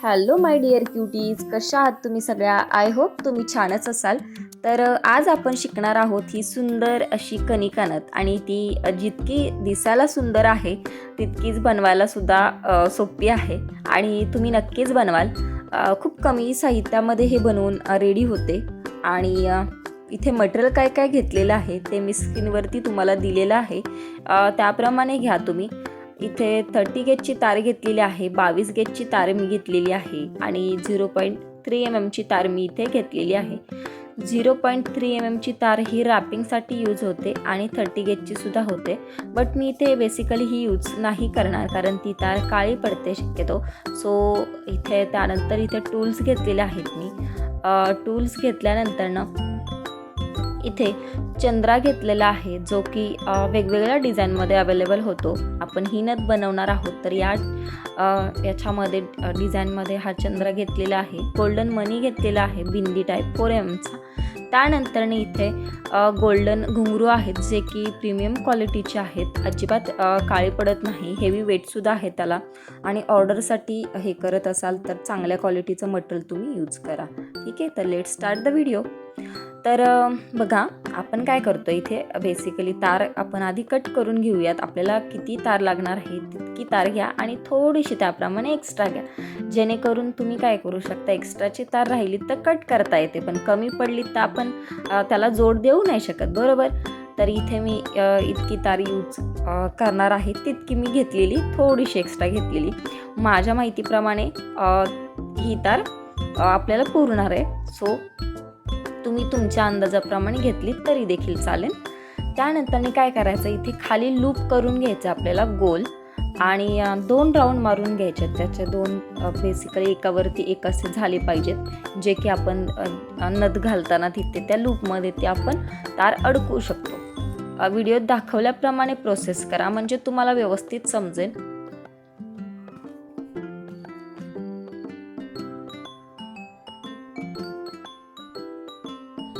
Hello my dear cuties, कशा आहात तुम्ही सगळ्या? आय होप तुम्ही छानच असाल. तर आज आपण शिकणार आहोत ही सुंदर अशी कणिकानत, आणि ती जितकी दिसायला सुंदर आहे तितकीच बनवायला सुद्धा सोपी आहे आणि तुम्ही नक्कीच बनवाल. खूप कमी साहित्यामध्ये हे बनवून रेडी होते. आणि इथे मटेरियल काय काय घेतलेलं आहे ते मी स्क्रीनवरती तुम्हाला दिलेलं आहे, त्याप्रमाणे घ्या तुम्ही. इथे 30 गेजची तार घेतलेली आहे, 22 गेजची तार मी घेतलेली आहे आणि 0.3 mm ची तार मी इथे घेतलेली आहे. 0.3 mm ची तार ही रॅपिंगसाठी यूज होते आणि 30 गेजची सुद्धा होते, बट मी इथे बेसिकली ही यूज नाही करणार कारण ती तार काळी पडते शक्यतो. सो इथे त्यानंतर इथे टूल्स घेतलेले आहेत मी. टूल्स घेतल्यानंतर ना इथे चंद्रा घेतलेला आहे, जो की वेगवेगळ्या डिझाईनमध्ये अवेलेबल होतो. आपण ही नथ बनवणार आहोत तर याच्यामध्ये डिझाईनमध्ये हा चंद्रा घेतलेला आहे. गोल्डन मनी घेतलेला आहे बिंदी टाईप 4 mm चा. त्यानंतरने इथे गोल्डन घुंगरू आहेत, जे की प्रीमियम क्वालिटीचे आहेत, अजिबात काळे पडत नाही, हेवी वेटसुद्धा आहे त्याला. आणि ऑर्डरसाठी हे करत असाल तर चांगल्या क्वालिटीचं मटेरियल तुम्ही यूज करा. ठीक आहे, तर लेट स्टार्ट द व्हिडिओ. तर बघा आपण काय करतो, इथे बेसिकली तार आपण आधी कट करून घेऊयात. आपल्याला किती तार लागणार आहे तितकी तार घ्या आणि थोडीशी त्याप्रमाणे एक्स्ट्रा घ्या, जेणेकरून तुम्ही काय करू शकता, एक्स्ट्राची तार राहिली तर कट करता येते, पण कमी पडली तर आपण त्याला जोड देऊ नाही शकत, बरोबर. तर इथे मी इतकी तार यूज करणार आहे, तितकी मी घेतलेली, थोडीशी एक्स्ट्रा घेतलेली. माझ्या माहितीप्रमाणे ही तार आपल्याला पुरणार आहे. सो तुम्ही तुमच्या अंदाजाप्रमाणे घेतली तरी देखील चालेल. त्यानंतर काय करायचं, इथे खाली लूप करून घ्यायचं आपल्याला गोल, आणि 2 राऊंड मारून घ्यायचे. त्याचे 2 बेसिकली एकावरती एक असे झाले पाहिजेत, जे की आपण नथ घालताना तिथे त्या लूपमध्ये ते आपण तार अडकवू शकतो. व्हिडिओत दाखवल्याप्रमाणे प्रोसेस करा म्हणजे तुम्हाला व्यवस्थित समजेल.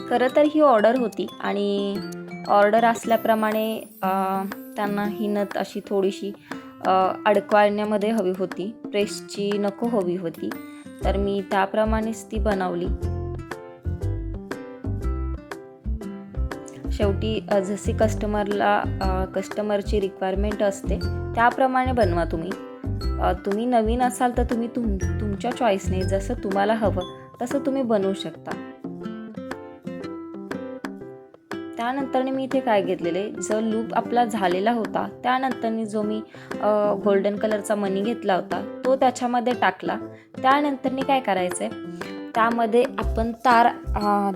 खरं तर ही ऑर्डर होती आणि ऑर्डर असल्याप्रमाणे त्यांना ही नथ अशी थोडीशी अडकवण्यामध्ये हवी होती, प्रेसची नको हवी होती, तर मी त्याप्रमाणेच ती बनवली. शेवटी जशी कस्टमरची रिक्वायरमेंट असते त्याप्रमाणे बनवा तुम्ही. तुम्ही नवीन असाल तर तुम्ही तुमच्या चॉईसने जसं तुम्हाला हवं तसं तुम्ही बनवू शकता. त्यानंतर मी इथे काय घेतलेले, जो लूप आपला झालेला होता त्यानंतर जो मी गोल्डन कलरचा मनी घेतला होता तो त्याच्यामध्ये टाकला. त्यानंतर काय करायचं आहे, त्यामध्ये आपण तार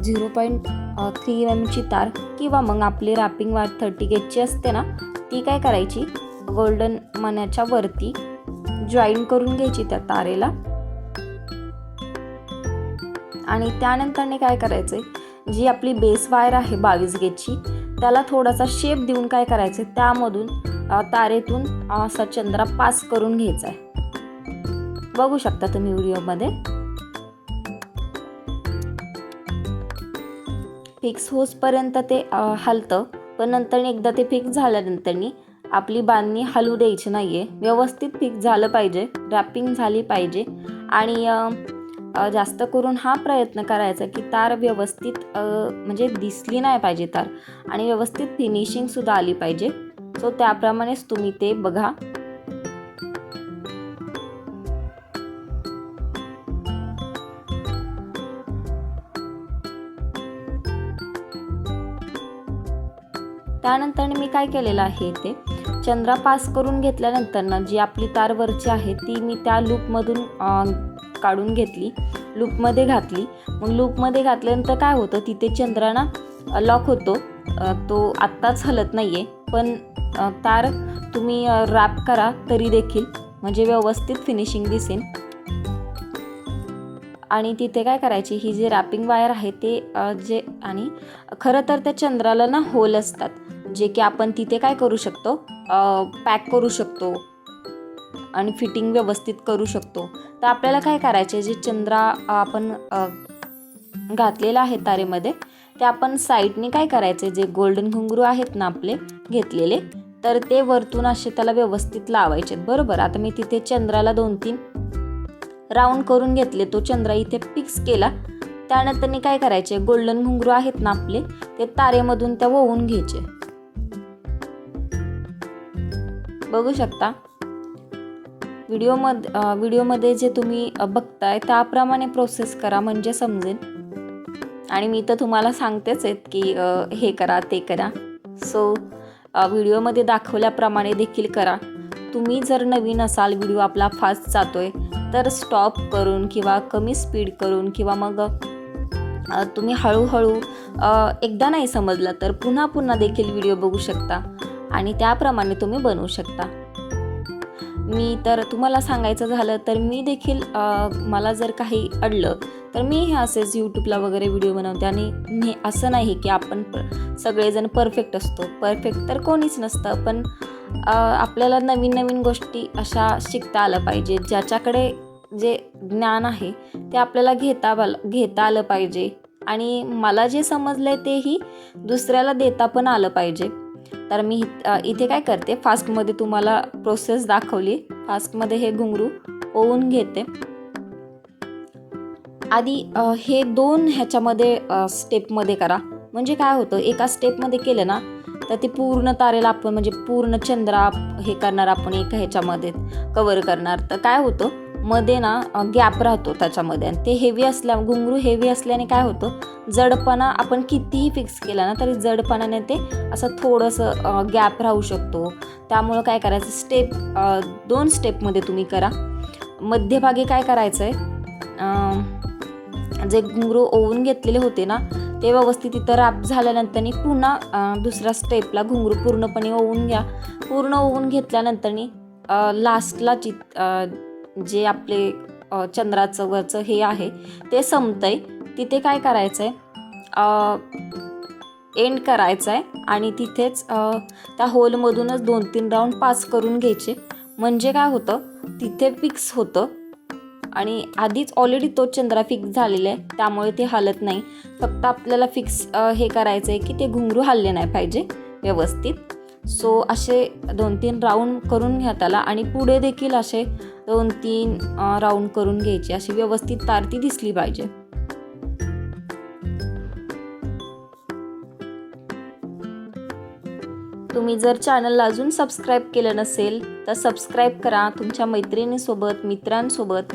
0.3 mm ची तार किंवा मग आपली रॅपिंग वायर 30 गेजची असते ना, ती काय करायची, गोल्डन मण्याच्या वरती जॉईन करून घ्यायची त्या तारेला. आणि त्यानंतर काय करायचं, जी आपली बेस वायर आहे 22 गेजची, त्याला थोडासा शेप देऊन काय करायचं, त्यामधून तारेतून असा चंद्रा पास करून घ्यायचा आहे. बघू शकता तुम्ही व्हिडिओमध्ये. फिक्स होसपर्यंत ते हलतं, पण नंतर एकदा ते फिक्स झाल्यानंतर आपली बांधणी हलू द्यायची नाहीये, व्यवस्थित फिक्स झालं पाहिजे, रॅपिंग झाली पाहिजे. आणि जास्त करून हा प्रयत्न करायचा की तार व्यवस्थित म्हणजे दिसली नाही पाहिजे तार, आणि व्यवस्थित फिनिशिंग सुद्धा आली पाहिजे. सो त्याप्रमाणेच तुम्ही ते बघा. त्यानंतर मी काय केलेलं आहे, ते चंद्रा पास करून घेतल्यानंतर जी आपली तार वरची आहे ती मी त्या लूपमधून काढून घेतली, लूपमध्ये घातली. मग लूपमध्ये घातल्यानंतर काय होतं, तिथे चंद्राना लॉक होतो, तो आत्ताच हलत नाही आहे, पण तार तुम्ही रॅप करा तरी देखील म्हणजे व्यवस्थित फिनिशिंग दिसेल. आणि तिथे काय करायची, ही जी रॅपिंग वायर आहे ते आणि खरं तर त्या चंद्राला ना होल असतात, जे की आपण तिथे काय करू शकतो, पॅक करू शकतो आणि फिटिंग व्यवस्थित करू शकतो. तर आपल्याला काय करायचे, जे चंद्रा आपण घातलेला आहे तारेमध्ये, ते आपण साईडने काय करायचे, जे गोल्डन घुंगरू आहेत ना आपले घेतलेले, तर ते वरतून असे त्याला व्यवस्थित लावायचे, बरोबर. आता मी तिथे चंद्राला 2-3 राऊंड करून घेतले, तो चंद्र इथे फिक्स केला. त्यानंतर काय करायचे, गोल्डन घुंगरू आहेत ना आपले, ते तारेमधून त्या वळवून घ्यायचे. बघू शकता व्हिडिओमध्ये जे तुम्ही बघताय त्याप्रमाणे प्रोसेस करा म्हणजे समजेल. आणि मी तर तुम्हाला सांगतेच आहेत की हे करा ते करा. सो व्हिडिओमध्ये दाखवल्याप्रमाणे देखील करा. तुम्ही जर नवीन असाल, व्हिडिओ आपला फास्ट जातोय तर स्टॉप करून किंवा कमी स्पीड करून किंवा मग तुम्ही हळूहळू एकदा नाही समजलं तर पुन्हा देखील व्हिडिओ बघू शकता आणि त्याप्रमाणे तुम्ही बनवू शकता. मी तर तुम्हाला सांगायचं झालं तर मी देखील मला जर काही अडलं तर मी हे असेच यूट्यूबला वगैरे व्हिडिओ बनवते. आणि असं नाही की आपण सगळेजण परफेक्ट असतो, परफेक्ट तर कोणीच नसतं, पण आपल्याला नवीन गोष्टी अशा शिकता आलं पाहिजे. ज्याच्याकडे जे ज्ञान आहे ते आपल्याला घेता आलं पाहिजे आणि मला जे समजलं आहे तेही दुसऱ्याला देता पण आलं पाहिजे. तर मी इथे काय करते, फास्टमध्ये तुम्हाला प्रोसेस दाखवली. फास्टमध्ये हे घुंगरू ओवून घेते. आधी हे 2 ह्याच्यामध्ये स्टेपमध्ये करा. म्हणजे काय होतं, एका स्टेपमध्ये केलं ना तर ते पूर्ण तारेला आपण म्हणजे पूर्ण चंद्रा हे करणार आपण एका ह्याच्यामध्ये कवर करणार. तर काय होतं, मध्ये ना गॅप राहतो त्याच्यामध्ये. आणि ते घुंगरू हेवी असल्याने काय होतं, जडपणा आपण कितीही फिक्स केला ना तरी जडपणाने ते असं थोडंसं गॅप राहू शकतो. त्यामुळं काय करायचं, 2 स्टेपमध्ये तुम्ही करा. मध्यभागी काय करायचं आहे, जे घुंगरू ओवून घेतलेले होते ना ते व्यवस्थित इथं रॅप झाल्यानंतर पुन्हा दुसऱ्या स्टेपला घुंगरू पूर्णपणे ओवून घ्या. पूर्ण ओवून घेतल्यानंतर लास्टला जे आपले चंद्राचं वरचं हे आहे ते संपतंय, तिथे काय करायचं आहे, एंड करायचं आहे आणि तिथेच त्या होलमधूनच 2-3 राऊंड पास करून घ्यायचे. म्हणजे काय होतं, तिथे फिक्स होतं आणि आधीच ऑलरेडी तो चंद्रा फिक्स झालेला आहे त्यामुळे ते हलत नाही. फक्त आपल्याला फिक्स हे करायचं आहे की ते घुंगरू हलले नाही पाहिजे व्यवस्थित. सो असे 2-3 राऊंड करून घ्या त्याला आणि पुढे देखील असे 2-3 राऊंड करून घ्यायचे. अशी व्यवस्थित तार ती दिसली पाहिजे. तुम्ही जर चॅनलला अजून सबस्क्राईब केलं नसेल तर सबस्क्राईब करा. तुमच्या मैत्रिणीसोबत, मित्रांसोबत,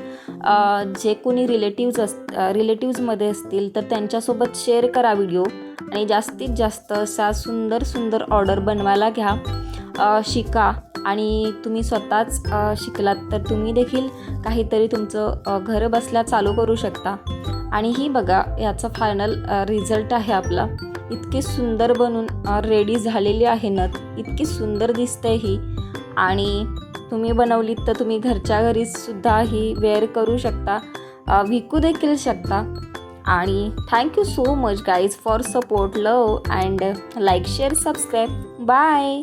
जे कोणी रिलेटिव्जमध्ये असतील तर त्यांच्यासोबत शेअर करा व्हिडिओ. आणि जास्तीत जास्त असा सुंदर ऑर्डर बनवायला घ्या, शिका. आणि तुम्ही स्वतःच शिकलात तर तुम्ही देखील काहीतरी तुमचं घर बसल्या चालू करू शकता. आणि ही बघा याचा फायनल रिझल्ट आहे आपला. इतकी सुंदर बनून रेडी झालेली आहे नथ, इतकी सुंदर दिसते ही. आणि तुम्ही बनवलीत तर तुम्ही घरच्या घरीच सुद्धा ही वेअर करू शकता, विकू देखील शकता. आणि thank you so much guys for support, love and like, share, subscribe. Bye.